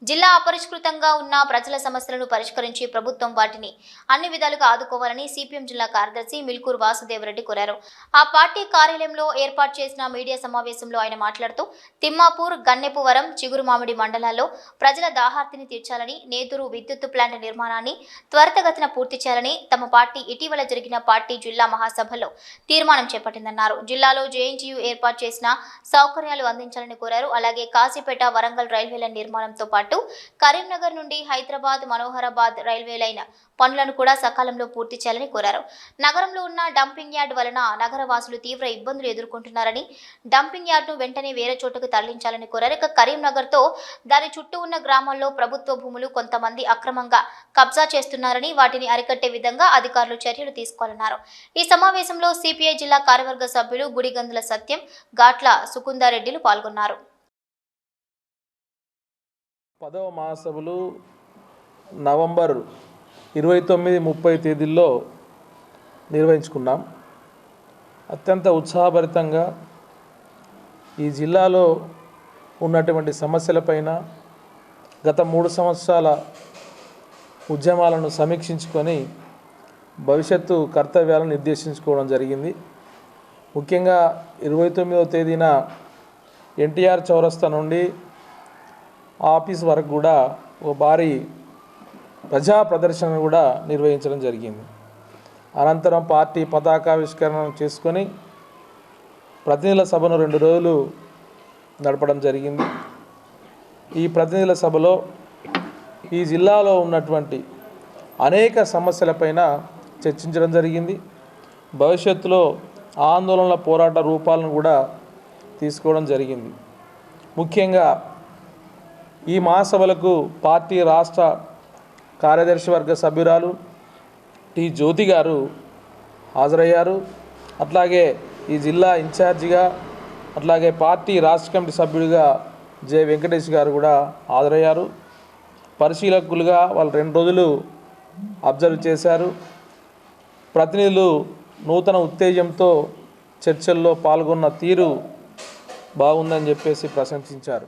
జిల్లా అపరిష్కృతంగా ఉన్న ప్రజల సమస్యలను పరిష్కరించి ప్రభుత్వం వాటిని అన్ని విధాలుగా ఆదుకోవాలని సిపిఎం జిల్లా కార్యదర్శి మిల్కూరు వాసుదేవరెడ్డి కోరారు. ఆ పార్టీ కార్యాలయంలో ఏర్పాటు చేసిన మీడియా సమావేశంలో ఆయన మాట్లాడుతూ తిమ్మాపూర్, గన్నెపువరం, చిగురుమామిడి మండలాల్లో ప్రజల దాహార్తిని తీర్చాలని, నేదురు విద్యుత్ ప్లాంట్ నిర్మాణాన్ని త్వరితగతిన పూర్తి చేయాలని తమ పార్టీ ఇటీవల జరిగిన పార్టీ జిల్లా మహాసభలో తీర్మానం చేపట్టిందన్నారు. జిల్లాలో జేఎన్టీయూ ఏర్పాటు చేసిన సౌకర్యాలు అందించాలని కోరారు. అలాగే కాశీపేట, వరంగల్ రైల్వేల నిర్మాణంతో పాటు కరీంనగర్ నుండి హైదరాబాద్, మనోహరాబాద్ రైల్వే లైన్ పనులను కూడా సకాలంలో పూర్తి చేయాలని కోరారు. నగరంలో ఉన్న డంపింగ్ యార్డ్ వలన నగరవాసులు తీవ్ర ఇబ్బందులు ఎదుర్కొంటున్నారని, డంపింగ్ యార్డ్ను వెంటనే వేరే చోటుకు తరలించాలని కోరారు. ఇక కరీంనగర్తో దాని చుట్టూ ఉన్న గ్రామాల్లో ప్రభుత్వ భూములు కొంతమంది అక్రమంగా కబ్జా చేస్తున్నారని, వాటిని అరికట్టే విధంగా అధికారులు చర్యలు తీసుకోవాలన్నారు. ఈ సమావేశంలో సిపిఐ జిల్లా కార్యవర్గ సభ్యులు గుడిగందుల సత్యం, గాట్ల సుకుందారెడ్డిలు పాల్గొన్నారు. 10వ మహాసభలు నవంబర్ 29-30 తేదీల్లో నిర్వహించుకున్నాం. అత్యంత ఉత్సాహభరితంగా ఈ జిల్లాలో ఉన్నటువంటి సమస్యలపైన గత 3 సంవత్సరాల ఉద్యమాలను సమీక్షించుకొని భవిష్యత్తు కర్తవ్యాలను నిర్దేశించుకోవడం జరిగింది. ముఖ్యంగా 29వ తేదీన ఎన్టీఆర్ చౌరస్తా నుండి ఆఫీస్ వరకు కూడా ఒక భారీ ప్రజా ప్రదర్శన కూడా నిర్వహించడం జరిగింది. అనంతరం పార్టీ పతాకావిష్కరణ చేసుకొని ప్రతినిధుల సభను 2 రోజులు నడపడం జరిగింది. ఈ ప్రతినిధుల సభలో ఈ జిల్లాలో ఉన్నటువంటి అనేక సమస్యలపైన చర్చించడం జరిగింది. భవిష్యత్తులో ఆందోళనల పోరాట రూపాలను కూడా తీసుకోవడం జరిగింది. ముఖ్యంగా ఈ మహాసభలకు పార్టీ రాష్ట్ర కార్యదర్శి వర్గ సభ్యురాలు టి జ్యోతి గారు హాజరయ్యారు. అట్లాగే ఈ జిల్లా ఇన్ఛార్జిగా, అట్లాగే పార్టీ రాష్ట్ర కమిటీ సభ్యుడిగా జె వెంకటేష్ గారు కూడా హాజరయ్యారు. పరిశీలకులుగా వాళ్ళు 2 రోజులు అబ్జర్వ్ చేశారు. ప్రతినిధులు నూతన ఉత్తేజంతో చర్చల్లో పాల్గొన్న తీరు బాగుందని చెప్పేసి ప్రశంసించారు.